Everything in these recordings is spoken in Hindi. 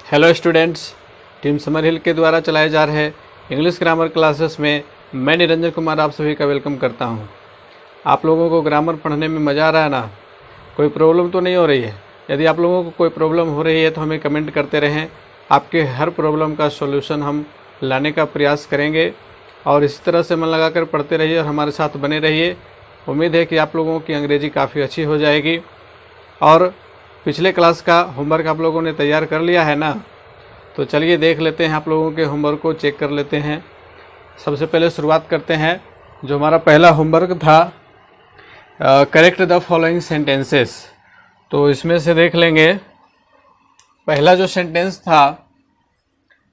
हेलो स्टूडेंट्स, टीम समर हिल के द्वारा चलाए जा रहे इंग्लिश ग्रामर क्लासेस में मैं निरंजन कुमार आप सभी का वेलकम करता हूं। आप लोगों को ग्रामर पढ़ने में मज़ा आ रहा है ना? कोई प्रॉब्लम तो नहीं हो रही है? यदि आप लोगों को कोई प्रॉब्लम हो रही है तो हमें कमेंट करते रहें। आपके हर प्रॉब्लम का सॉल्यूशन हम लाने का प्रयास करेंगे और इसी तरह से मन लगाकर पढ़ते रहिए और हमारे साथ बने रहिए। उम्मीद है कि आप लोगों की अंग्रेजी काफ़ी अच्छी हो जाएगी। और पिछले क्लास का होमवर्क आप लोगों ने तैयार कर लिया है ना? तो चलिए देख लेते हैं, आप लोगों के होमवर्क को चेक कर लेते हैं। सबसे पहले शुरुआत करते हैं। जो हमारा पहला होमवर्क था, करेक्ट द फॉलोइंग सेंटेंसेस, तो इसमें से देख लेंगे। पहला जो सेंटेंस था,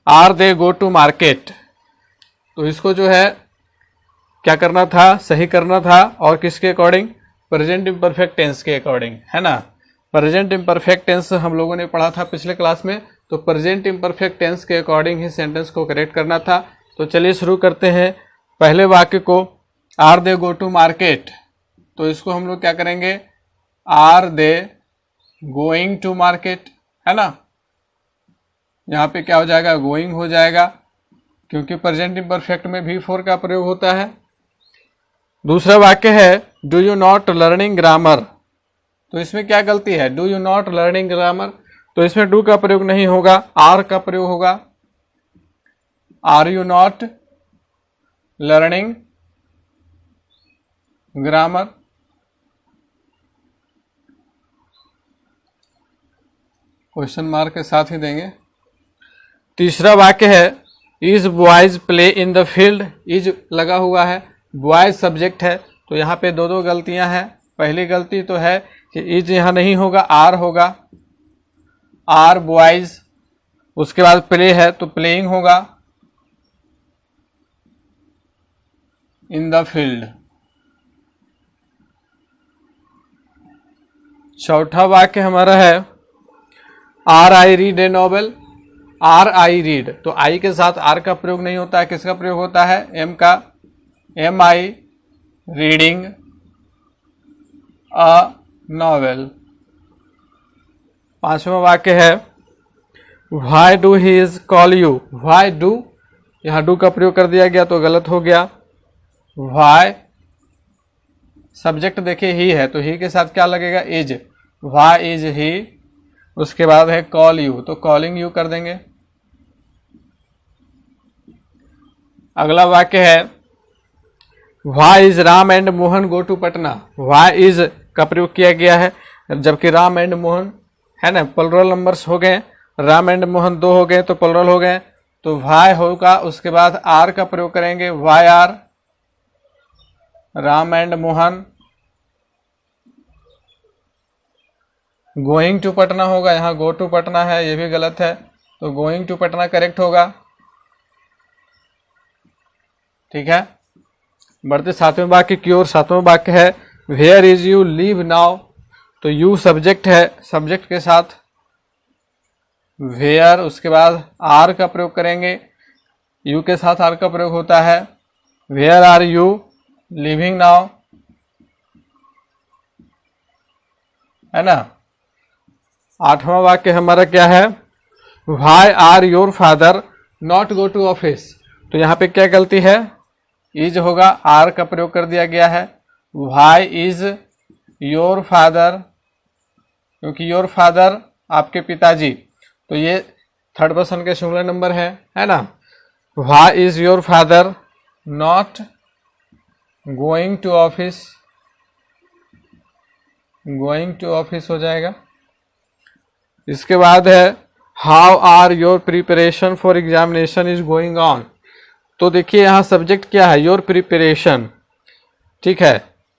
are they go to market, तो इसको जो है क्या करना था, सही करना था। और किसके अकॉर्डिंग? प्रेजेंट इम्परफेक्ट टेंस के अकॉर्डिंग, है ना। प्रेजेंट इम्परफेक्ट टेंस हम लोगों ने पढ़ा था पिछले क्लास में, तो प्रेजेंट इम्परफेक्ट टेंस के अकॉर्डिंग ही सेंटेंस को करेक्ट करना था। तो चलिए शुरू करते हैं। पहले वाक्य को, are they go to market, तो इसको हम लोग क्या करेंगे, are they going to market, है ना। यहाँ पे क्या हो जाएगा, गोइंग हो जाएगा, क्योंकि प्रेजेंट इम्परफेक्ट में भी फोर का प्रयोग होता है। दूसरा वाक्य है, do you not learning grammar, तो इसमें क्या गलती है, do you not learning grammar, तो इसमें डू का प्रयोग नहीं होगा, आर का प्रयोग होगा। Are you not learning grammar, question mark के साथ ही देंगे। तीसरा वाक्य है, is boys play in the field, is लगा हुआ है, बॉयज सब्जेक्ट है, तो यहाँ पे दो गलतियां हैं। पहली गलती तो है कि इज यहाँ नहीं होगा, आर होगा, आर बॉयज। उसके बाद प्ले है तो प्लेइंग होगा इन द फील्ड। चौथा वाक्य हमारा है, are I read A novel, are I read, तो आई के साथ आर का प्रयोग नहीं होता है, किसका प्रयोग होता है, एम का, am I reading a novel. पांचवा वाक्य है, why do he is call you, why do, यहाँ डू का प्रयोग कर दिया गया तो गलत हो गया। व्हाई सब्जेक्ट देखिए ही है, तो ही के साथ क्या लगेगा, इज, व्हाई इज ही। उसके बाद है कॉल यू, तो कॉलिंग यू कर देंगे। अगला वाक्य है, why is Ram and Mohan go to Patna, why is का प्रयोग किया गया है, जबकि राम एंड मोहन है ना, प्लुरल नंबर्स हो गए, राम एंड मोहन दो हो गए तो प्लुरल हो गए, तो व्हाई होगा। उसके बाद आर का प्रयोग करेंगे, why are Ram and Mohan going to Patna होगा, यहाँ गो टू पटना है, ये भी गलत है, तो गोइंग टू पटना करेक्ट होगा। ठीक है, बढ़ते सातवें वाक्य की ओर। सातवें वाक्य है, where is you leave now, तो यू सब्जेक्ट है, सब्जेक्ट के साथ वेयर, उसके बाद आर का प्रयोग करेंगे, यू के साथ आर का प्रयोग होता है, where are you living now, है ना। आठवां वाक्य हमारा क्या है, why are your father not go to office, तो यहाँ पे क्या गलती है, इज होगा, आर का प्रयोग कर दिया गया है। व्हाई इज योर फादर, क्योंकि योर फादर आपके पिताजी, तो ये थर्ड पर्सन के सिंगुलर नंबर है ना। Why is your father not going to office, going to office हो जाएगा। इसके बाद है, how are your preparation for examination is going on, तो देखिए यहाँ सब्जेक्ट क्या है, योर प्रिपरेशन, ठीक है,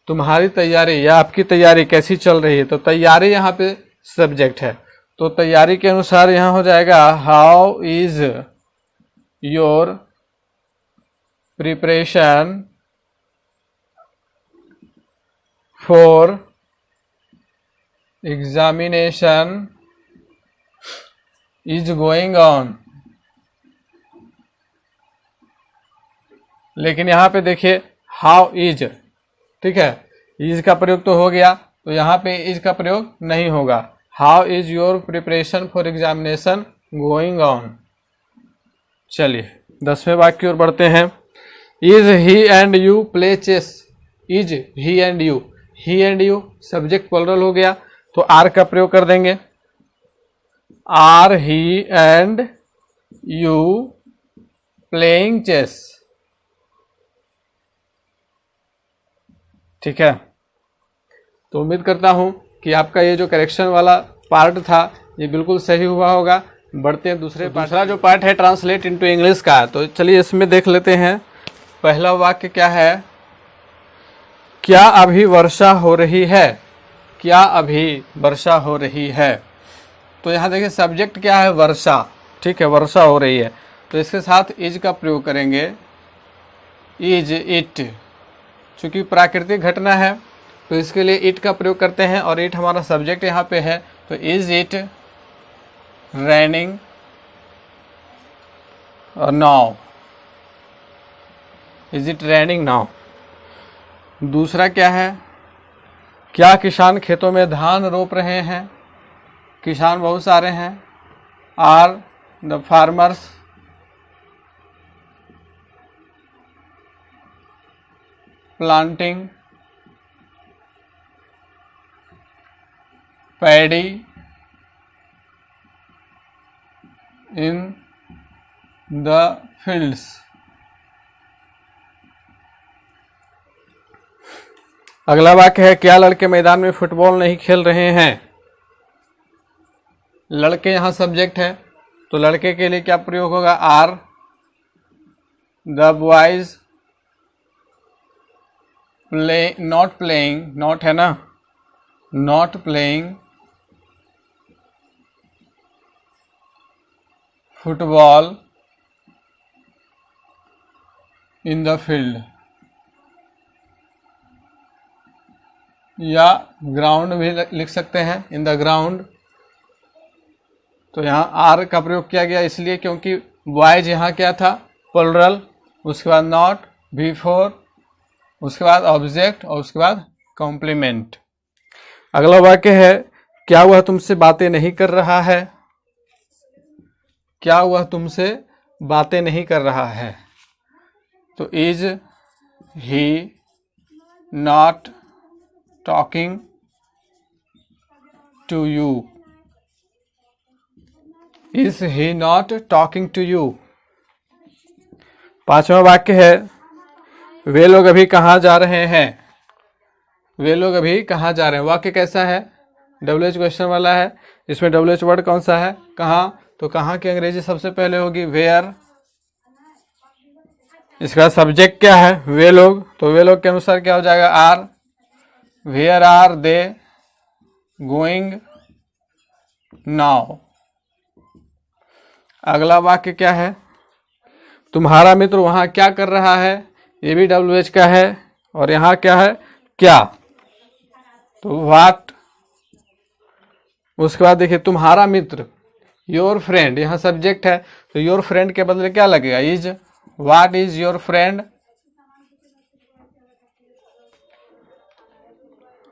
तुम्हारी तैयारी या आपकी तैयारी कैसी चल रही है, तो तैयारी यहाँ पे सब्जेक्ट है, तो तैयारी के अनुसार यहाँ हो जाएगा, how is your preparation for examination is going on. लेकिन यहाँ पे देखिए हाउ इज, ठीक है, इज का प्रयोग तो हो गया, तो यहाँ पे इज का प्रयोग नहीं होगा। How is your preparation for examination going on. चलिए 10वें वाक्य की ओर बढ़ते हैं। Is he and you play chess. Is he and you, he and you subject plural हो गया तो आर का प्रयोग कर देंगे। Are he and you playing chess. ठीक है, तो उम्मीद करता हूं कि आपका ये जो करेक्शन वाला पार्ट था ये बिल्कुल सही हुआ होगा। बढ़ते हैं दूसरा जो पार्ट है ट्रांसलेट इनटू इंग्लिश का। तो चलिए इसमें देख लेते हैं। पहला वाक्य क्या है? क्या अभी वर्षा हो रही है? क्या अभी वर्षा हो रही है? तो यहाँ देखिए सब्जेक्ट क्या है? वर्षा। ठीक है, वर्षा हो रही है तो इसके साथ इज का प्रयोग करेंगे। इज इट, चूंकि प्राकृतिक घटना है तो इसके लिए इट का प्रयोग करते हैं और इट हमारा सब्जेक्ट यहाँ पे है। तो इज इट रेनिंग और now. Is it raining now. दूसरा क्या है? क्या किसान खेतों में धान रोप रहे हैं? किसान बहुत सारे हैं। Are the farmers planting paddy in the fields. अगला वाक्य है क्या लड़के मैदान में फुटबॉल नहीं खेल रहे हैं? लड़के यहां सब्जेक्ट है तो लड़के के लिए क्या प्रयोग होगा? Are the boys play not playing, not है ना, not playing football in the field. या ग्राउंड भी लिख सकते हैं, इन द ग्राउंड। तो यहाँ आर का प्रयोग किया गया इसलिए क्योंकि बॉयज यहाँ क्या था? प्लुरल, उसके बाद नॉट, बिफोर, उसके बाद ऑब्जेक्ट और उसके बाद कॉम्प्लीमेंट। अगला वाक्य है क्या वह तुमसे बातें नहीं कर रहा है? क्या वह तुमसे बातें नहीं कर रहा है? तो is he not talking to you. Is he not talking to you. पांचवा वाक्य है वे लोग अभी कहाँ जा रहे हैं? वे लोग अभी कहाँ जा रहे हैं। वाक्य कैसा है? WH क्वेश्चन वाला है। इसमें WH वर्ड कौन सा है? कहाँ। तो कहाँ की अंग्रेजी सबसे पहले होगी? वेयर। इसका सब्जेक्ट क्या है? वे लोग। तो वे लोग के अनुसार क्या हो जाएगा? Are. Where are they going now. अगला वाक्य क्या है? तुम्हारा मित्र वहां क्या कर रहा है? ये भी WH का है और यहाँ क्या है? क्या। तो व्हाट। उसके बाद देखिए तुम्हारा मित्र, योर फ्रेंड, यहाँ सब्जेक्ट है तो योर फ्रेंड के बदले क्या लगेगा? Is. What is your friend?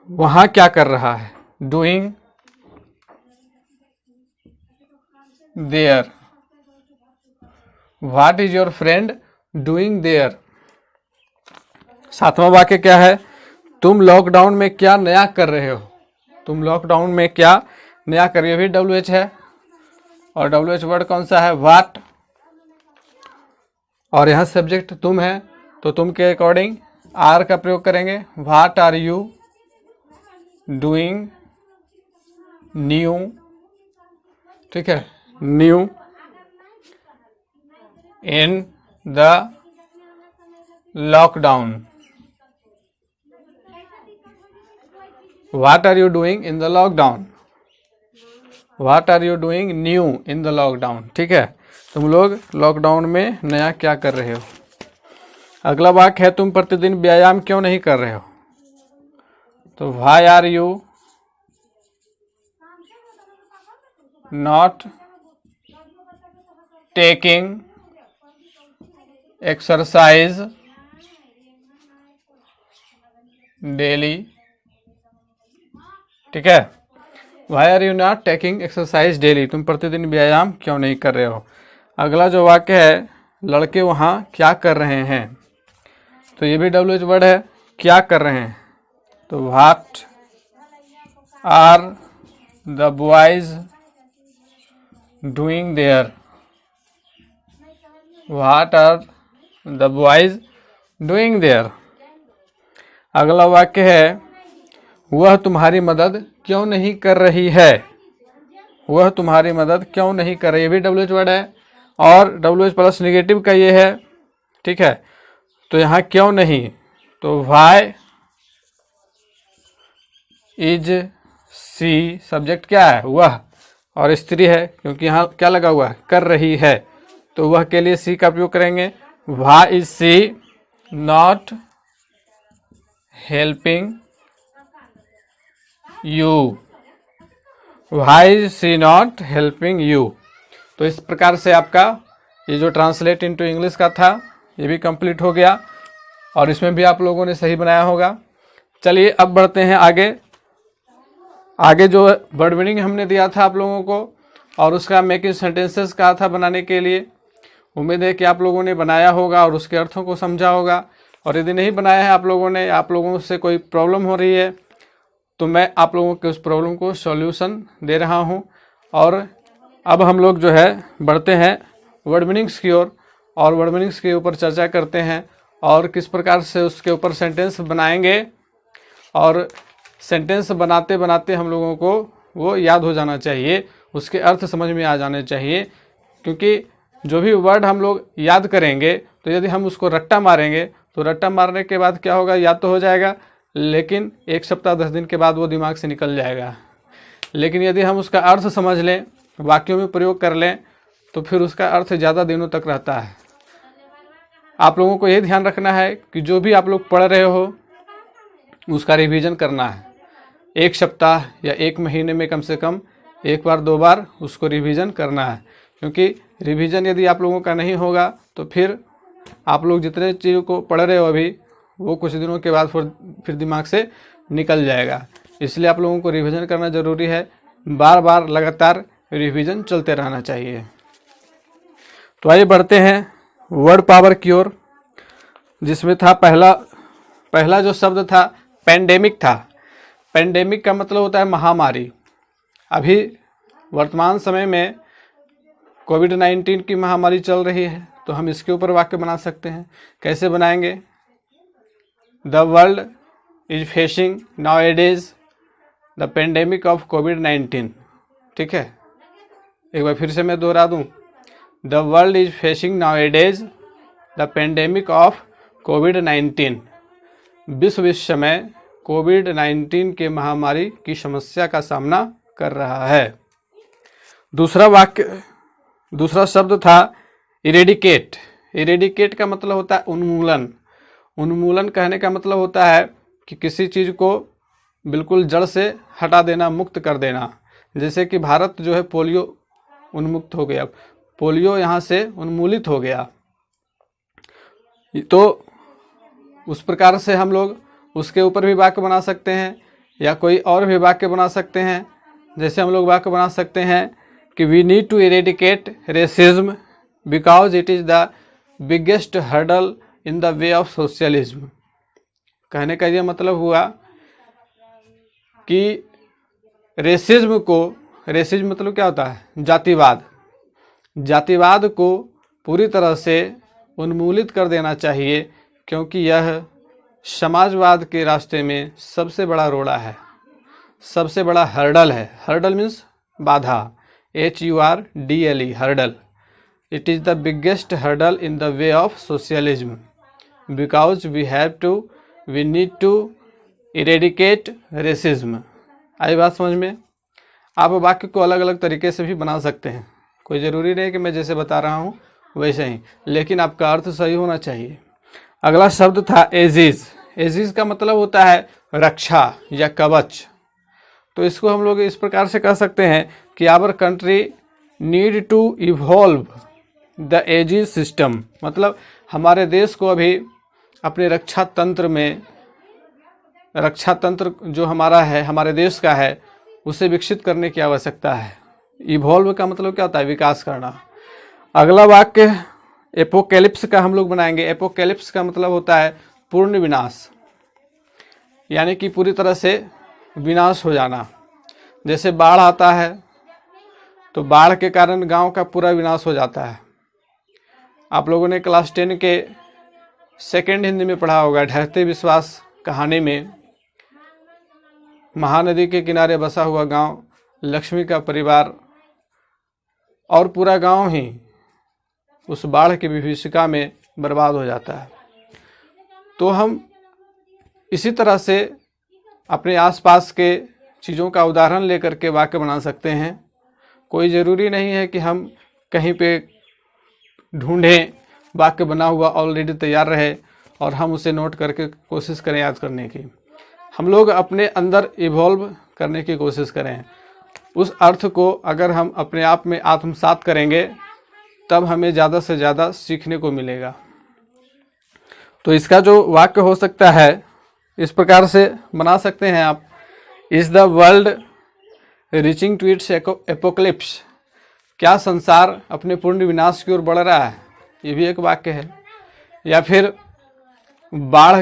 वहां क्या कर रहा है? Doing there. What is your friend doing there. सातवां वाक्य क्या है? तुम लॉकडाउन में क्या नया कर रहे हो? तुम लॉकडाउन में क्या नया कर रहे हो? भी WH है और WH वर्ड कौन सा है? व्हाट। और यहाँ सब्जेक्ट तुम है तो तुम के अकॉर्डिंग आर का प्रयोग करेंगे। What are you doing now. ठीक है, now in the lockdown. What are you doing in the lockdown? What are you doing new in the lockdown? ठीक है, तुम लोग लॉकडाउन में नया क्या कर रहे हो। अगला वाक्य है तुम प्रतिदिन व्यायाम क्यों नहीं कर रहे हो? तो why are you not taking exercise daily? ठीक है, why are you not taking exercise daily, तुम प्रतिदिन व्यायाम क्यों नहीं कर रहे हो। अगला जो वाक्य है, लड़के वहाँ क्या कर रहे हैं, तो ये भी WH वर्ड है, क्या कर रहे हैं। तो what are the boys doing there, what are the boys doing there. अगला वाक्य है, वह तुम्हारी मदद क्यों नहीं कर रही है, वह तुम्हारी मदद क्यों नहीं कर रही है, ये भी WH वर्ड है और WH प्लस निगेटिव का ये है, ठीक है। तो यहाँ क्यों नहीं, तो वाई इज सी, सब्जेक्ट क्या है वह, और स्त्री है क्योंकि यहाँ क्या लगा हुआ है, कर रही है, तो वह के लिए सी का उपयोग करेंगे। Why is she not helping you, why is she not helping you. तो इस प्रकार से आपका ये जो ट्रांसलेट इनटू इंग्लिश का था ये भी कंप्लीट हो गया और इसमें भी आप लोगों ने सही बनाया होगा। चलिए अब बढ़ते हैं आगे। आगे जो वर्ड मीनिंग हमने दिया था आप लोगों को और उसका मेकिंग सेंटेंसेस कहा था बनाने के लिए, उम्मीद है कि आप लोगों ने बनाया होगा और उसके अर्थों को समझा होगा। और यदि नहीं बनाया है आप लोगों ने, आप लोगों से कोई प्रॉब्लम हो रही है, तो मैं आप लोगों के उस प्रॉब्लम को सॉल्यूशन दे रहा हूं। और अब हम लोग जो है बढ़ते हैं वर्ड मीनिंग्स की ओर और वर्ड मीनिंग्स के ऊपर चर्चा करते हैं और किस प्रकार से उसके ऊपर सेंटेंस बनाएंगे। और सेंटेंस बनाते बनाते हम लोगों को वो याद हो जाना चाहिए, उसके अर्थ समझ में आ जाने चाहिए, क्योंकि जो भी वर्ड हम लोग याद करेंगे तो यदि हम उसको रट्टा मारेंगे तो रट्टा मारने के बाद क्या होगा, याद तो हो जाएगा लेकिन 1 सप्ताह 10 दिन के बाद वो दिमाग से निकल जाएगा। लेकिन यदि हम उसका अर्थ समझ लें, वाक्यों में प्रयोग कर लें, तो फिर उसका अर्थ ज़्यादा दिनों तक रहता है। आप लोगों को ये ध्यान रखना है कि जो भी आप लोग पढ़ रहे हो उसका रिवीजन करना है। 1 सप्ताह या 1 महीने में कम से कम 1 बार 2 बार उसको रिवीजन करना है, क्योंकि रिवीजन यदि आप लोगों का नहीं होगा तो फिर आप लोग जितने चीज़ों को पढ़ रहे हो अभी वो कुछ दिनों के बाद फिर दिमाग से निकल जाएगा। इसलिए आप लोगों को रिवीजन करना ज़रूरी है, बार बार लगातार रिवीजन चलते रहना चाहिए। तो आइए बढ़ते हैं वर्ड पावर की ओर, जिसमें था पहला जो शब्द था पेंडेमिक था। पेंडेमिक का मतलब होता है महामारी। अभी वर्तमान समय में कोविड-19 की महामारी चल रही है, तो हम इसके ऊपर वाक्य बना सकते हैं। कैसे बनाएंगे, the world is facing now amidst the pandemic of COVID, ठीक है। एक बार फिर से मैं दोहरा दूं, the world is facing now amidst the pandemic of COVID, विश्व इस समय कोविड-19 के महामारी की समस्या का सामना कर रहा है। दूसरा शब्द था इरेडिकेट। इरेडिकेट का मतलब होता है उन्मूलन। उन्मूलन कहने का मतलब होता है कि किसी चीज़ को बिल्कुल जड़ से हटा देना, मुक्त कर देना। जैसे कि भारत जो है पोलियो उन्मुक्त हो गया, पोलियो यहाँ से उन्मूलित हो गया, तो उस प्रकार से हम लोग उसके ऊपर भी वाक्य बना सकते हैं या कोई और भी वाक्य बना सकते हैं। जैसे हम लोग वाक्य बना सकते हैं कि we need to eradicate racism because it is the biggest hurdle in the way of socialism. कहने का ये मतलब हुआ कि रेसिज्म मतलब क्या होता है, जातिवाद को पूरी तरह से उन्मूलित कर देना चाहिए, क्योंकि यह समाजवाद के रास्ते में सबसे बड़ा रोड़ा है, सबसे बड़ा हर्डल है। हर्डल मीन्स बाधा, HURDLE, hurdle. It is the biggest hurdle in the way of socialism because we need to eradicate racism. आई बात समझ में? आप वाक्य को अलग अलग तरीके से भी बना सकते हैं, कोई ज़रूरी नहीं कि मैं जैसे बता रहा हूँ वैसे ही, लेकिन आपका अर्थ सही होना चाहिए। अगला शब्द था एजिज। एजिज का मतलब होता है रक्षा या कवच। तो इसको हम लोग इस प्रकार से कह सकते हैं कि our country need to evolve the ages system. मतलब हमारे देश को अभी अपने रक्षा तंत्र जो हमारा है, हमारे देश का है, उसे विकसित करने की आवश्यकता है। इवॉल्व का मतलब क्या होता है? विकास करना। अगला वाक्य एपोकैलिप्स का हम लोग बनाएंगे। एपोकैलिप्स का मतलब होता है पूर्ण विनाश, यानी कि पूरी तरह से विनाश हो जाना। जैसे बाढ़ आता है तो बाढ़ के कारण गांव का पूरा विनाश हो जाता है। आप लोगों ने क्लास 10 के सेकंड हिंदी में पढ़ा होगा, ढहते विश्वास कहानी में महानदी के किनारे बसा हुआ गांव, लक्ष्मी का परिवार और पूरा गांव ही उस बाढ़ की विभीषिका में बर्बाद हो जाता है। तो हम इसी तरह से अपने आसपास के चीज़ों का उदाहरण लेकर के वाक्य बना सकते हैं। कोई ज़रूरी नहीं है कि हम कहीं पे ढूंढें, वाक्य बना हुआ ऑलरेडी तैयार रहे और हम उसे नोट करके कोशिश करें याद करने की। हम लोग अपने अंदर इवॉल्व करने की कोशिश करें। उस अर्थ को अगर हम अपने आप में आत्मसात करेंगे तब हमें ज़्यादा से ज़्यादा सीखने को मिलेगा। तो इसका जो वाक्य हो सकता है इस प्रकार से बना सकते हैं आप। Is the world reaching to its apocalypse? क्या संसार अपने पूर्ण विनाश की ओर बढ़ रहा है? ये भी एक वाक्य है। या फिर बाढ़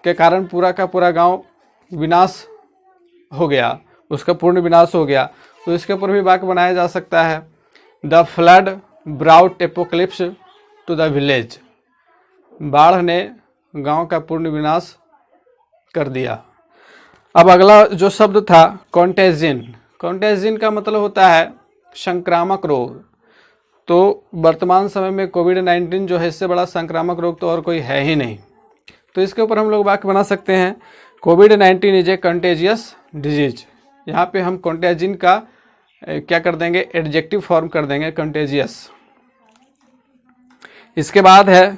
के कारण पूरा का पूरा गांव विनाश हो गया, उसका पूर्ण विनाश हो गया, तो इसके ऊपर भी वाक्य बनाया जा सकता है। The flood brought apocalypse to the village? बाढ़ ने गांव का पूर्ण विनाश कर दिया। अब अगला जो शब्द था कॉन्टेजियन। कॉन्टेजियन का मतलब होता है संक्रामक रोग। तो वर्तमान समय में कोविड-19 जो है इससे बड़ा संक्रामक रोग तो और कोई है ही नहीं। तो इसके ऊपर हम लोग वाक्य बना सकते हैं कोविड-19 इज ए कंटेजियस डिजीज। यहाँ पे हम कॉन्टेजियन का क्या कर देंगे? एडजेक्टिव फॉर्म कर देंगे कंटेजियस। इसके बाद है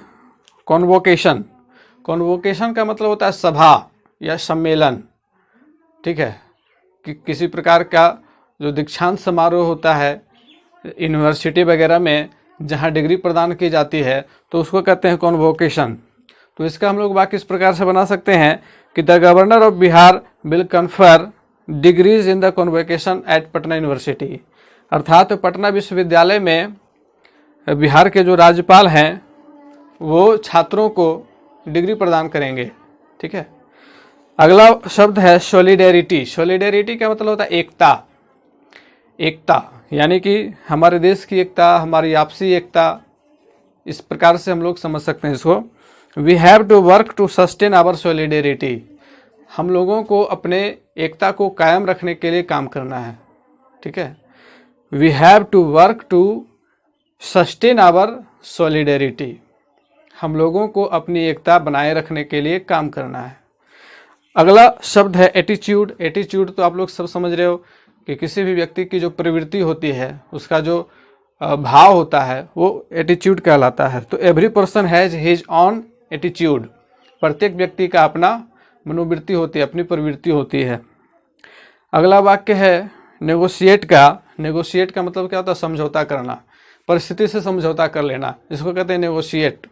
कॉन्वोकेशन। कॉन्वोकेशन का मतलब होता है सभा या सम्मेलन। ठीक है, कि किसी प्रकार का जो दीक्षांत समारोह होता है यूनिवर्सिटी वगैरह में जहाँ डिग्री प्रदान की जाती है तो उसको कहते हैं कॉन्वोकेशन। तो इसका हम लोग वाक्य इस प्रकार से बना सकते हैं कि the governor of Bihar will confer degrees in the convocation at Patna university. अर्थात पटना विश्वविद्यालय में बिहार के जो राज्यपाल हैं वो छात्रों को डिग्री प्रदान करेंगे। ठीक है। अगला शब्द है सॉलिडेरिटी। सॉलिडेरिटी का मतलब होता है एकता। एकता यानी कि हमारे देश की एकता, हमारी आपसी एकता, इस प्रकार से हम लोग समझ सकते हैं इसको। We have to work to sustain our solidarity. हम लोगों को अपने एकता को कायम रखने के लिए काम करना है। ठीक है। We have to work to sustain our solidarity. हम लोगों को अपनी एकता बनाए रखने के लिए काम करना है। अगला शब्द है एटीट्यूड। एटीट्यूड तो आप लोग सब समझ रहे हो कि किसी भी व्यक्ति की जो प्रवृत्ति होती है, उसका जो भाव होता है वो एटीट्यूड कहलाता है। तो every person has his on attitude. प्रत्येक व्यक्ति का अपना मनोवृत्ति होती है, अपनी प्रवृत्ति होती है। अगला वाक्य है नेगोशिएट का। नेगोशिएट का मतलब क्या होता है? समझौता करना, परिस्थिति से समझौता कर लेना, इसको कहते हैं negotiate.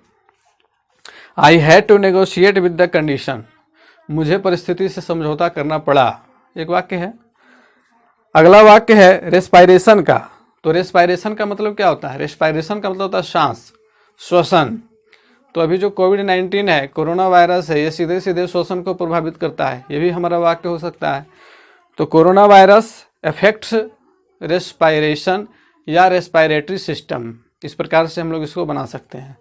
I had to negotiate with the condition. मुझे परिस्थिति से समझौता करना पड़ा, एक वाक्य है। अगला वाक्य है रेस्पायरेशन का। तो रेस्पायरेशन का मतलब क्या होता है? रेस्पायरेशन का मतलब होता है सांस, श्वसन। तो अभी जो कोविड-19 है, कोरोना वायरस है, ये सीधे सीधे श्वसन को प्रभावित करता है। ये भी हमारा वाक्य हो सकता है। तो कोरोना वायरस अफेक्ट्स रेस्पायरेशन या रेस्पायरेटरी सिस्टम, इस प्रकार से हम लोग इसको बना सकते हैं।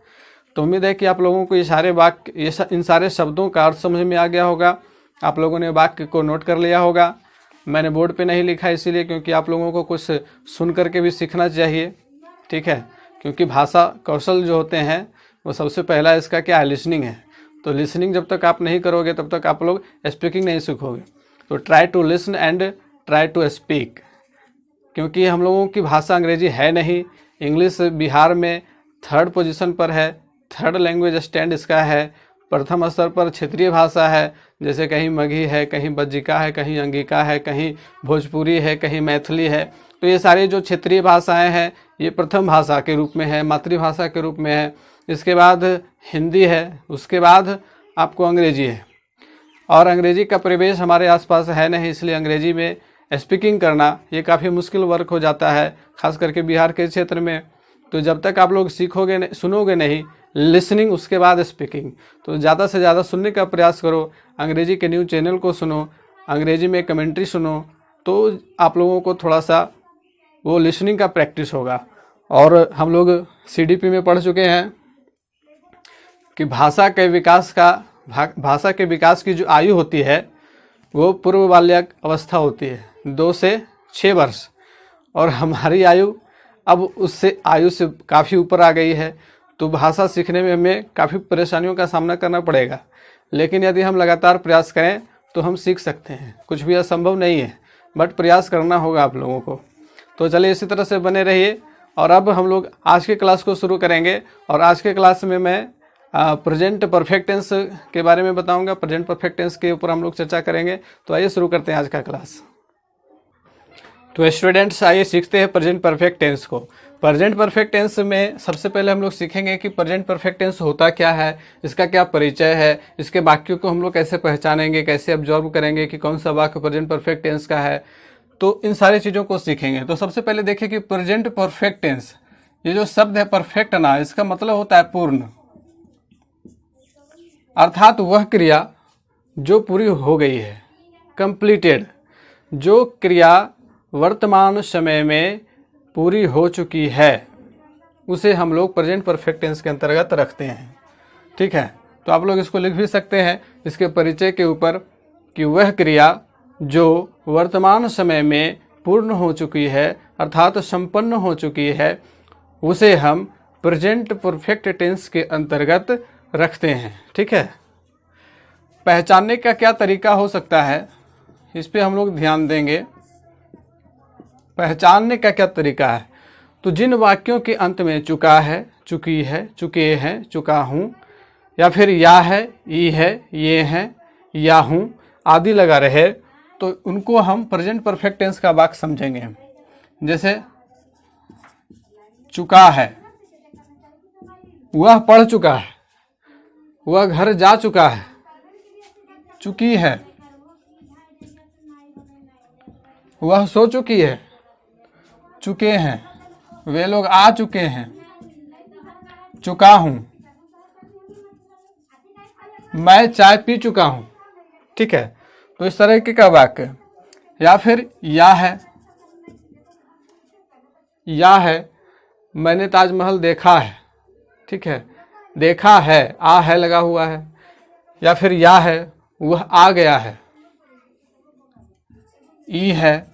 तो उम्मीद है कि आप लोगों को ये सारे वाक्य, इन सारे शब्दों का अर्थ समझ में आ गया होगा। आप लोगों ने वाक्य को नोट कर लिया होगा। मैंने बोर्ड पे नहीं लिखा इसीलिए क्योंकि आप लोगों को कुछ सुन करके भी सीखना चाहिए। ठीक है, क्योंकि भाषा कौशल जो होते हैं वो सबसे पहला इसका क्या है? लिसनिंग है। तो लिसनिंग जब तक आप नहीं करोगे तब तक आप लोग स्पीकिंग नहीं सीखोगे। तो try to listen and try to speak. क्योंकि हम लोगों की भाषा अंग्रेजी है नहीं। इंग्लिश बिहार में 3rd पोजीशन पर है, 3rd लैंग्वेज स्टैंड इसका है। प्रथम स्तर पर क्षेत्रीय भाषा है, जैसे कहीं मगही है, कहीं बज्जिका है, कहीं अंगिका है, कहीं भोजपुरी है, कहीं मैथिली है। तो ये सारी जो क्षेत्रीय भाषाएं हैं ये प्रथम भाषा के रूप में है, मातृभाषा के रूप में है। इसके बाद हिंदी है, उसके बाद आपको अंग्रेजी है। और अंग्रेजी का प्रवेश हमारे आसपास है नहीं, इसलिए अंग्रेजी में स्पीकिंग करना ये काफ़ी मुश्किल वर्क हो जाता है, खास करके बिहार के क्षेत्र में। तो जब तक आप लोग सीखोगे सुनोगे नहीं, लिसनिंग उसके बाद स्पीकिंग, तो ज़्यादा से ज़्यादा सुनने का प्रयास करो। अंग्रेजी के न्यूज़ चैनल को सुनो, अंग्रेजी में कमेंट्री सुनो, तो आप लोगों को थोड़ा सा वो लिसनिंग का प्रैक्टिस होगा। और हम लोग CDP में पढ़ चुके हैं कि भाषा के विकास की जो आयु होती है वो पूर्व बाल्यक अवस्था होती है, 2 से 6 वर्ष, और हमारी आयु अब उससे आयु से काफ़ी ऊपर आ गई है। तो भाषा सीखने में हमें काफ़ी परेशानियों का सामना करना पड़ेगा, लेकिन यदि हम लगातार प्रयास करें तो हम सीख सकते हैं। कुछ भी असंभव नहीं है, बट प्रयास करना होगा आप लोगों को। तो चलिए इसी तरह से बने रहिए। और अब हम लोग आज के क्लास को शुरू करेंगे, और आज के क्लास में मैं प्रेजेंट परफेक्ट टेंस के बारे में बताऊंगा। प्रेजेंट परफेक्ट टेंस के ऊपर हम लोग चर्चा करेंगे। तो आइए शुरू करते हैं आज का क्लास। तो स्टूडेंट्स, आइए सीखते हैं प्रेजेंट परफेक्ट टेंस को। प्रेजेंट परफेक्ट टेंस में सबसे पहले हम लोग सीखेंगे कि प्रेजेंट परफेक्ट टेंस होता क्या है, इसका क्या परिचय है, इसके वाक्यों को हम लोग कैसे पहचानेंगे, कैसे ऑब्जर्व करेंगे कि कौन सा वाक्य प्रेजेंट परफेक्ट टेंस का है। तो इन सारी चीज़ों को सीखेंगे। तो सबसे पहले देखिए कि प्रेजेंट परफेक्ट टेंस, ये जो शब्द है परफेक्ट ना, इसका मतलब होता है पूर्ण, अर्थात वह क्रिया जो पूरी हो गई है, कंप्लीटेड। जो क्रिया वर्तमान समय में पूरी हो चुकी है उसे हम लोग प्रेजेंट परफेक्ट टेंस के अंतर्गत रखते हैं। ठीक है, तो आप लोग इसको लिख भी सकते हैं इसके परिचय के ऊपर कि वह क्रिया जो वर्तमान समय में पूर्ण हो चुकी है, अर्थात संपन्न हो चुकी है, उसे हम प्रेजेंट परफेक्ट टेंस के अंतर्गत रखते हैं। ठीक है, पहचानने का क्या तरीका हो सकता है, इस पे हम लोग ध्यान देंगे। पहचानने का क्या तरीका है, तो जिन वाक्यों के अंत में चुका है, चुकी है, चुके हैं, चुका हूँ, या फिर या है, ई है, ये हैं, या हूँ आदि लगा रहे, तो उनको हम प्रेजेंट परफेक्ट टेंस का वाक्य समझेंगे। जैसे चुका है, वह पढ़ चुका है, वह घर जा चुका है, चुकी है, वह सो चुकी है, चुके हैं, वे लोग आ चुके हैं, चुका हूं, मैं चाय पी चुका हूं। ठीक है, तो इस तरह का वाक्य। या फिर या है मैंने ताजमहल देखा है। ठीक है, देखा है, आ है लगा हुआ है। या फिर या है वह आ गया है, ई है,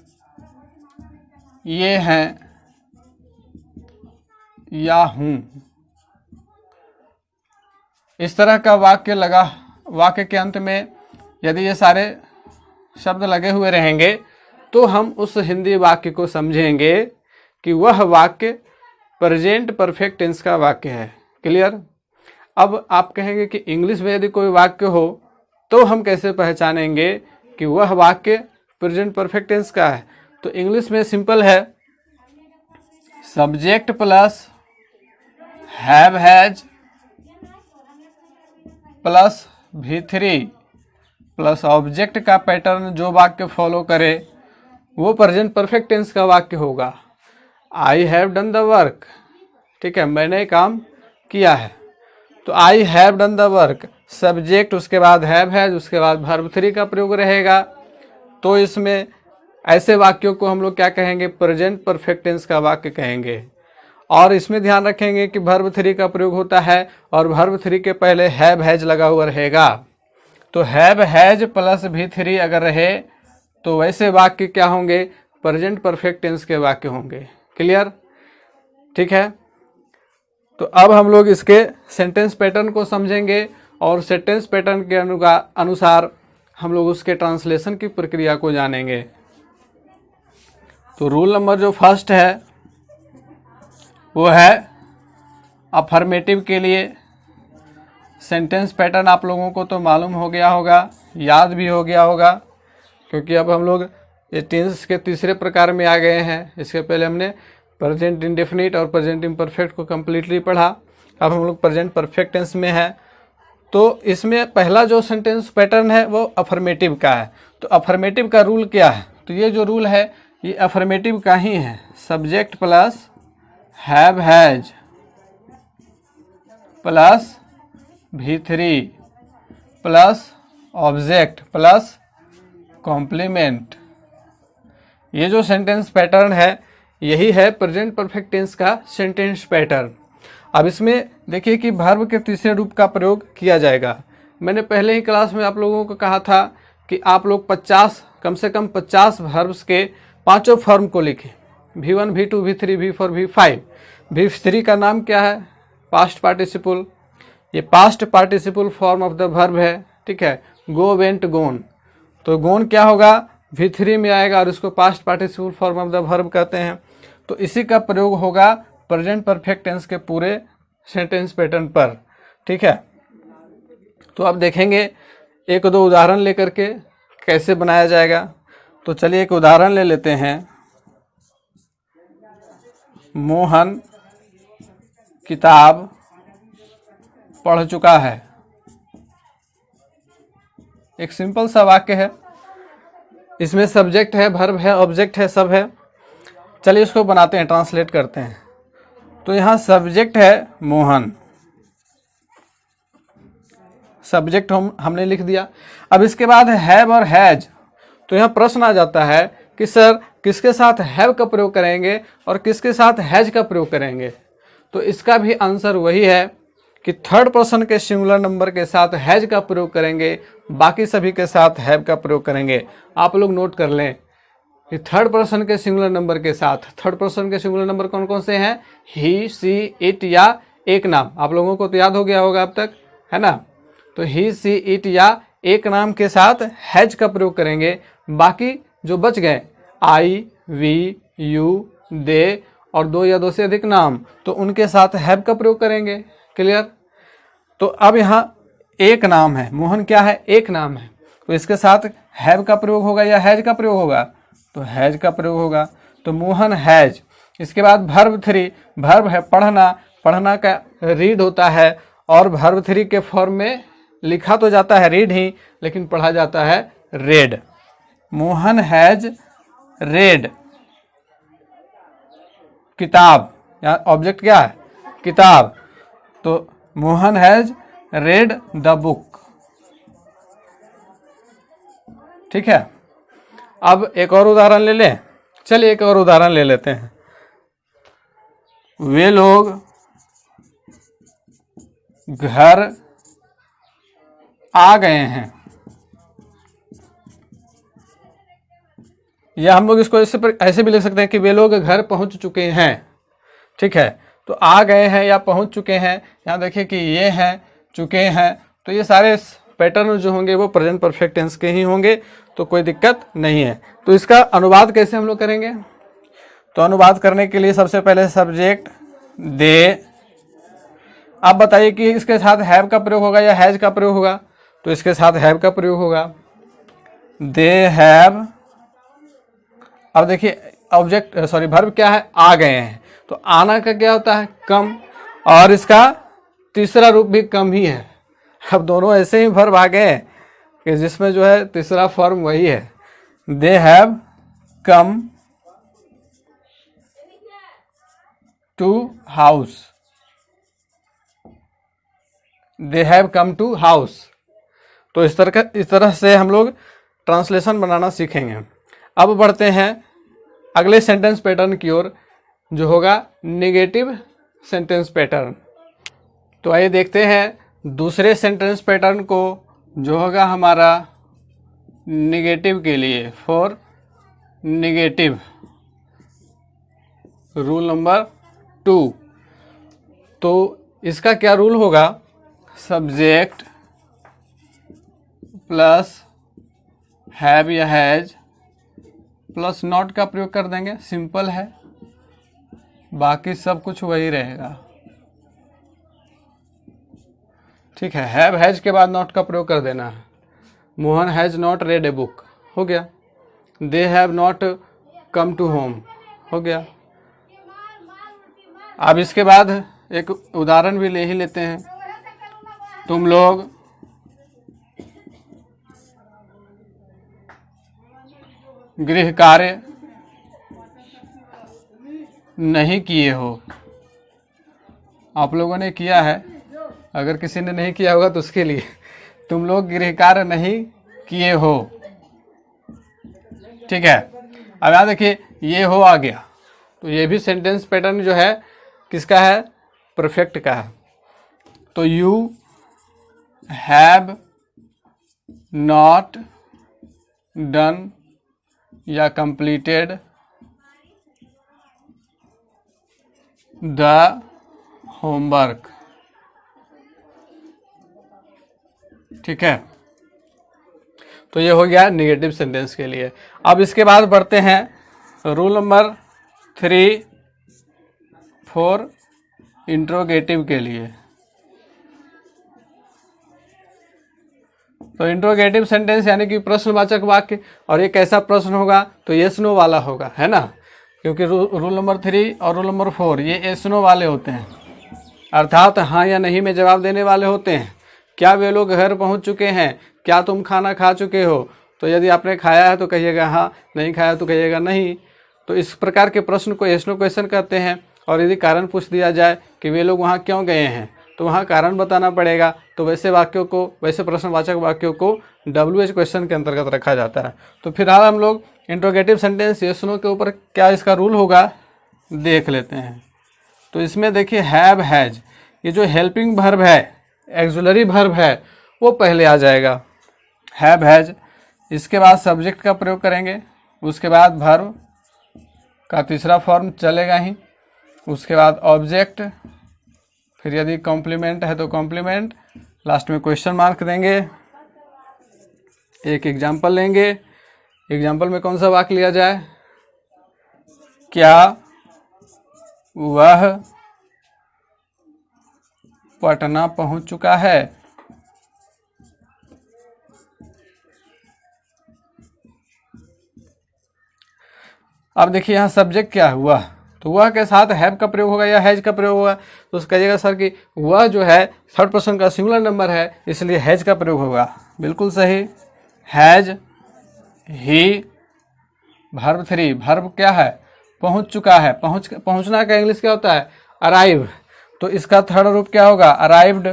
ये हैं, या हूं। इस तरह का वाक्य के अंत में यदि ये सारे शब्द लगे हुए रहेंगे तो हम उस हिंदी वाक्य को समझेंगे कि वह वाक्य प्रेजेंट परफेक्ट टेंस का वाक्य है। क्लियर? अब आप कहेंगे कि इंग्लिश में यदि कोई वाक्य हो तो हम कैसे पहचानेंगे कि वह वाक्य प्रेजेंट परफेक्ट टेंस का है। तो इंग्लिश में सिंपल है, subject plus have has plus V3 plus object का पैटर्न जो वाक्य फॉलो करे वो प्रेजेंट परफेक्ट टेंस का वाक्य होगा। I have done the work. ठीक है, मैंने काम किया है, तो I have done the work, subject, उसके बाद हैव हैज, उसके बाद वर्ब 3 का प्रयोग रहेगा। तो इसमें ऐसे वाक्यों को हम लोग क्या कहेंगे, प्रेजेंट परफेक्ट टेंस का वाक्य कहेंगे। और इसमें ध्यान रखेंगे कि वर्ब 3 का प्रयोग होता है और वर्ब 3 के पहले हैव हैज लगा हुआ रहेगा। तो हैव हैज प्लस V3 अगर रहे तो वैसे वाक्य क्या होंगे, प्रेजेंट परफेक्ट टेंस के वाक्य होंगे। क्लियर? ठीक है, तो अब हम लोग इसके सेंटेंस पैटर्न को समझेंगे और सेंटेंस पैटर्न के अनुसार हम लोग उसके ट्रांसलेशन की प्रक्रिया को जानेंगे। तो रूल नंबर जो फर्स्ट है वो है अफर्मेटिव के लिए सेंटेंस पैटर्न आप लोगों को तो मालूम हो गया होगा, याद भी हो गया होगा, क्योंकि अब हम लोग ये टेंस के तीसरे प्रकार में आ गए हैं। इसके पहले हमने प्रेजेंट इंडेफिनिट और प्रेजेंट इम्परफेक्ट को कम्प्लीटली पढ़ा, अब हम लोग प्रेजेंट परफेक्ट टेंस में है। तो इसमें पहला जो सेंटेंस पैटर्न है वो अफर्मेटिव का है। तो अफर्मेटिव का रूल क्या है, तो ये जो रूल है ये अफर्मेटिव का ही है, subject plus have has plus V3 plus object plus complement. ये जो सेंटेंस पैटर्न है यही है प्रेजेंट परफेक्ट टेंस का सेंटेंस पैटर्न। अब इसमें देखिए कि वर्ब के तीसरे रूप का प्रयोग किया जाएगा। मैंने पहले ही क्लास में आप लोगों को कहा था कि आप लोग 50 कम से कम 50 वर्ब्स के पांचों फॉर्म को लिखें, V1 V2 V3 V4 V5। V3 का नाम क्या है? Past participle. ये past participle form of the verb है, ठीक है। गो वेंट गोन, तो गोन क्या होगा? V3 में आएगा और इसको past participle form of the verb कहते हैं। तो इसी का प्रयोग होगा प्रेजेंट परफेक्ट टेंस के पूरे सेंटेंस पैटर्न पर, ठीक है। तो अब देखेंगे एक दो उदाहरण लेकर के कैसे बनाया जाएगा। तो चलिए एक उदाहरण ले लेते हैं। मोहन किताब पढ़ चुका है। एक सिंपल सा वाक्य है, इसमें सब्जेक्ट है, वर्ब है, ऑब्जेक्ट है, सब है। चलिए इसको बनाते हैं, ट्रांसलेट करते हैं। तो यहाँ सब्जेक्ट है मोहन, सब्जेक्ट हमने लिख दिया। अब इसके बाद हैव और हैज, तो यहाँ प्रश्न आ जाता है कि सर किसके साथ हैव का प्रयोग करेंगे और किसके साथ हैज का प्रयोग करेंगे। तो इसका भी आंसर वही है कि थर्ड पर्सन के सिंगुलर नंबर के साथ हैज का प्रयोग करेंगे, बाकी सभी के साथ हैव का प्रयोग करेंगे। आप लोग नोट कर लें कि थर्ड पर्सन के सिंगुलर नंबर के साथ, थर्ड पर्सन के सिंगुलर नंबर कौन कौन से हैं? ही, सी, इट या एक नाम। आप लोगों को तो याद हो गया होगा अब तक, है ना। तो ही, सी, इट या एक नाम के साथ हैज का प्रयोग करेंगे। बाकी जो बच गए आई, वी, यू, दे और दो या दो से अधिक नाम, तो उनके साथ हैव का प्रयोग करेंगे। क्लियर? तो अब यहाँ एक नाम है, मोहन क्या है? एक नाम है, तो इसके साथ हैव का प्रयोग होगा या हैज का प्रयोग होगा? तो हैज का प्रयोग होगा। तो मोहन हैज। इसके बाद वर्ब 3, वर्ब है पढ़ना, पढ़ना का रीड होता है और वर्ब 3 के फॉर्म में लिखा तो जाता है रीड ही, लेकिन पढ़ा जाता है रेड। मोहन हैज रेड किताब, यहाँ ऑब्जेक्ट क्या है? किताब। तो Mohan has read the book, ठीक है। अब एक और उदाहरण ले लें। चलिए एक और उदाहरण ले लेते हैं। वे लोग घर आ गए हैं, या हम लोग इसको ऐसे भी लिख सकते हैं कि वे लोग घर पहुंच चुके हैं, ठीक है। तो आ गए हैं या पहुंच चुके हैं, यहाँ देखिए कि ये हैं, चुके हैं, तो ये सारे पैटर्न जो होंगे वो प्रेजेंट परफेक्ट टेंस के ही होंगे, तो कोई दिक्कत नहीं है। तो इसका अनुवाद कैसे हम लोग करेंगे? तो अनुवाद करने के लिए सबसे पहले सब्जेक्ट दे। आप बताइए कि इसके साथ हैव का प्रयोग होगा या हैज का प्रयोग होगा? तो इसके साथ हैव का प्रयोग होगा। They have. अब देखिए ऑब्जेक्ट वर्ब क्या है? आ गए हैं। तो आना का क्या होता है? कम, और इसका तीसरा रूप भी कम ही है। अब दोनों ऐसे ही वर्ब आ गए कि जिसमें जो है तीसरा फॉर्म वही है। They have come to house, they have come to house. तो इस तरह से हम लोग ट्रांसलेशन बनाना सीखेंगे। अब बढ़ते हैं अगले सेंटेंस पैटर्न की ओर, जो होगा नेगेटिव सेंटेंस पैटर्न। तो आइए देखते हैं दूसरे सेंटेंस पैटर्न को, जो होगा हमारा नेगेटिव के लिए। For negative rule number 2। तो इसका क्या रूल होगा? सब्जेक्ट प्लस हैव या हैज प्लस नॉट का प्रयोग कर देंगे। सिंपल है, बाकी सब कुछ वही रहेगा, ठीक है। हैव हैज के बाद नॉट का प्रयोग कर देना है। Mohan has not read a book, हो गया। They have not come to home, हो गया। अब इसके बाद एक उदाहरण भी ले ही लेते हैं। तुम लोग गृह कार्य नहीं किए हो। आप लोगों ने किया है, अगर किसी ने नहीं किया होगा तो उसके लिए, तुम लोग गृह कार्य नहीं किए हो। ठीक है, अब यहाँ देखिए ये हो आ गया, तो ये भी सेंटेंस पैटर्न जो है किसका है, परफेक्ट का है। तो यू हैव नॉट डन या कंप्लीटेड द होमवर्क। ठीक है, तो ये हो गया निगेटिव सेंटेंस के लिए। अब इसके बाद बढ़ते हैं रूल नंबर 3 4 इंट्रोगेटिव के लिए। तो इंट्रोगेटिव सेंटेंस यानी कि प्रश्नवाचक वाक्य, और ये कैसा प्रश्न होगा, तो येस नो वाला होगा, है ना, क्योंकि रूल नंबर 3 और रूल नंबर 4 ये येस नो वाले होते हैं, अर्थात हाँ या नहीं में जवाब देने वाले होते हैं। क्या वे लोग घर पहुंच चुके हैं, क्या तुम खाना खा चुके हो, तो यदि आपने खाया है तो कहिएगा हाँ, नहीं खाया तो कहिएगा नहीं। तो इस प्रकार के प्रश्न को येस नो क्वेश्चन कहते हैं। और यदि कारण पूछ दिया जाए कि वे लोग वहाँ क्यों गए हैं, तो वहाँ कारण बताना पड़ेगा। तो वैसे वाक्यों को, वैसे प्रश्नवाचक वाक्यों को WH क्वेश्चन के अंतर्गत रखा जाता है। तो फिलहाल हम लोग इंट्रोगेटिव सेंटेंस येस नो के ऊपर क्या इसका रूल होगा देख लेते हैं। तो इसमें देखिए हैव हैज, ये जो हेल्पिंग वर्ब है, एक्सुलरी वर्ब है, वो पहले आ जाएगा, हैव हैज। इसके बाद सब्जेक्ट का प्रयोग करेंगे, उसके बाद वर्ब का तीसरा फॉर्म चलेगा ही, उसके बाद ऑब्जेक्ट, फिर यदि कॉम्प्लीमेंट है तो कॉम्प्लीमेंट, लास्ट में क्वेश्चन मार्क देंगे। एक एग्जाम्पल लेंगे, एग्जाम्पल में कौन सा वाक्य लिया जाए, क्या वह पटना पहुंच चुका है। अब देखिए यहाँ सब्जेक्ट क्या हुआ, तो वह के साथ हैव का प्रयोग होगा या हैज का प्रयोग होगा। तो उसका कहिएगा सर कि वह जो है थर्ड पर्सन का सिंगुलर नंबर है, इसलिए हैज का प्रयोग होगा। बिल्कुल सही, हैज ही। वर्ब 3, वर्ब क्या है, पहुंच चुका है। पहुंचना का इंग्लिश क्या होता है, अराइव। तो इसका थर्ड रूप क्या होगा, अराइव्ड।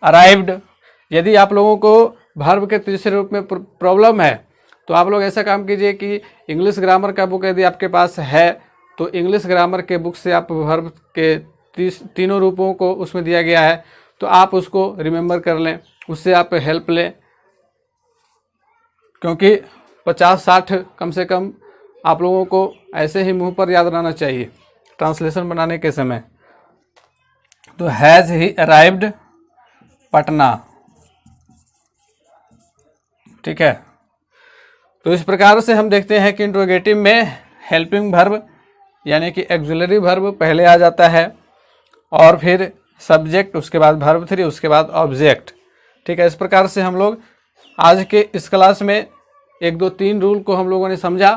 अराइव्ड। यदि आप लोगों को वर्ब के तीसरे रूप में प्रॉब्लम है, तो आप लोग ऐसा काम कीजिए कि इंग्लिश ग्रामर का बुक यदि आपके पास है, तो इंग्लिश ग्रामर के बुक से आप वर्ब के तीनों रूपों को उसमें दिया गया है, तो आप उसको रिमेंबर कर लें, उससे आप हेल्प लें, क्योंकि 50-60 कम से कम आप लोगों को ऐसे ही मुंह पर याद रहना चाहिए ट्रांसलेशन बनाने के समय। तो हैज ही अराइव्ड पटना। ठीक है, तो इस प्रकार से हम देखते हैं कि इंट्रोगेटिव में हेल्पिंग वर्ब यानी कि एक्सिलरी वर्ब पहले आ जाता है, और फिर सब्जेक्ट, उसके बाद वर्ब 3, उसके बाद ऑब्जेक्ट। ठीक है, इस प्रकार से हम लोग आज के इस क्लास में 1, 2, 3 रूल को हम लोगों ने समझा।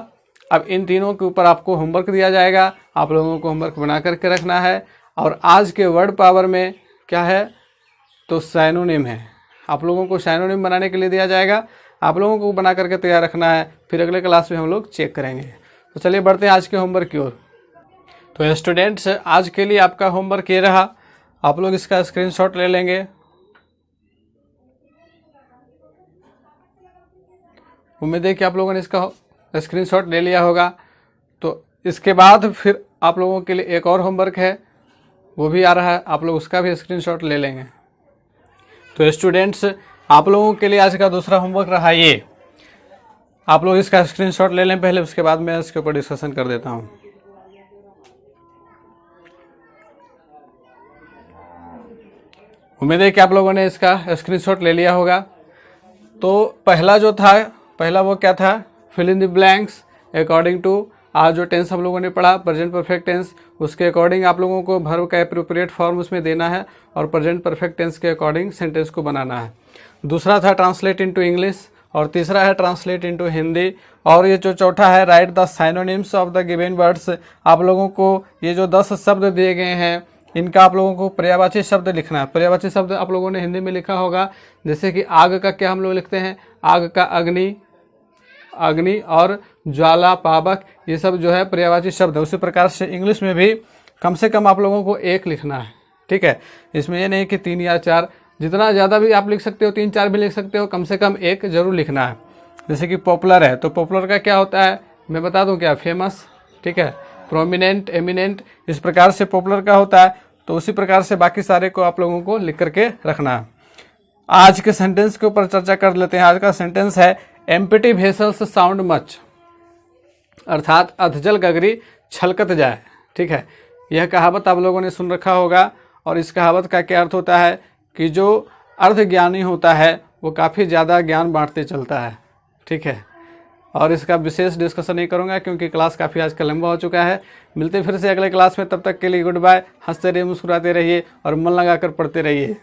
अब इन तीनों के ऊपर आपको होमवर्क दिया जाएगा, आप लोगों को होमवर्क बना करके रखना है। और आज के वर्ड पावर में क्या है, तो साइनोनिम है। आप लोगों को साइनोनिम बनाने के लिए दिया जाएगा, आप लोगों को बना करके तैयार रखना है, फिर अगले क्लास में हम लोग चेक करेंगे। तो चलिए बढ़ते हैं आज के होमवर्क की ओर। तो स्टूडेंट्स, आज के लिए आपका होमवर्क ये रहा, आप लोग इसका स्क्रीनशॉट ले लेंगे। उम्मीद है कि आप लोगों ने इसका स्क्रीनशॉट ले लिया होगा। तो इसके बाद फिर आप लोगों के लिए एक और होमवर्क है, वो भी आ रहा है, आप लोग उसका भी स्क्रीनशॉट ले लेंगे। तो स्टूडेंट्स, आप लोगों के लिए आज का दूसरा होमवर्क रहा ये, आप लोग इसका स्क्रीनशॉट ले लें पहले, उसके बाद मैं इसके ऊपर डिस्कशन कर देता हूँ। उम्मीद है कि आप लोगों ने इसका स्क्रीनशॉट ले लिया होगा। तो पहला जो था, पहला वो क्या था, fill in the blanks according to, आज जो टेंस हम लोगों ने पढ़ा प्रेजेंट परफेक्ट टेंस, उसके अकॉर्डिंग आप लोगों को वर्ब का एप्रोप्रिएट फॉर्म उसमें देना है और प्रेजेंट परफेक्ट टेंस के अकॉर्डिंग सेंटेंस को बनाना है। दूसरा था ट्रांसलेट इनटू इंग्लिश, और तीसरा है ट्रांसलेट इनटू हिंदी, और ये जो चौथा है right the synonyms of the given words. आप लोगों को ये जो 10 शब्द दिए गए हैं, इनका आप लोगों को पर्यायवाची शब्द लिखना है। पर्यायवाची शब्द आप लोगों ने हिंदी में लिखा होगा, जैसे कि आग का क्या हम लोग लिखते हैं, आग का अग्नि, अग्नि और ज्वाला, पावक, ये सब जो है पर्यायवाची शब्द है। उसी प्रकार से इंग्लिश में भी कम से कम आप लोगों को 1 लिखना है, ठीक है। इसमें ये नहीं कि 3 या 4, जितना ज़्यादा भी आप लिख सकते हो, 3 4 भी लिख सकते हो, कम से कम 1 जरूर लिखना है। जैसे कि पॉपुलर है तो पॉपुलर का क्या होता है मैं बता दूं क्या, फेमस, ठीक है, प्रोमिनेंट, एमिनेंट, इस प्रकार से पॉपुलर का होता है। तो उसी प्रकार से बाकी सारे को आप लोगों को लिख करके रखना है। आज के सेंटेंस के ऊपर चर्चा कर लेते हैं। आज का सेंटेंस है एम्प्टी वेसल्स साउंड मच, अर्थात अधजल गगरी छलकत जाए, ठीक है। यह कहावत आप लोगों ने सुन रखा होगा और इस कहावत का क्या अर्थ होता है कि जो अर्ध ज्ञानी होता है वो काफ़ी ज़्यादा ज्ञान बांटते चलता है, ठीक है। और इसका विशेष डिस्कशन नहीं करूँगा क्योंकि क्लास काफ़ी आज का लंबा हो चुका है। मिलते फिर से अगले क्लास में, तब तक के लिए गुड बाय। हंसते रहिए, मुस्कुराते रहिए और मन लगाकर पढ़ते रहिए।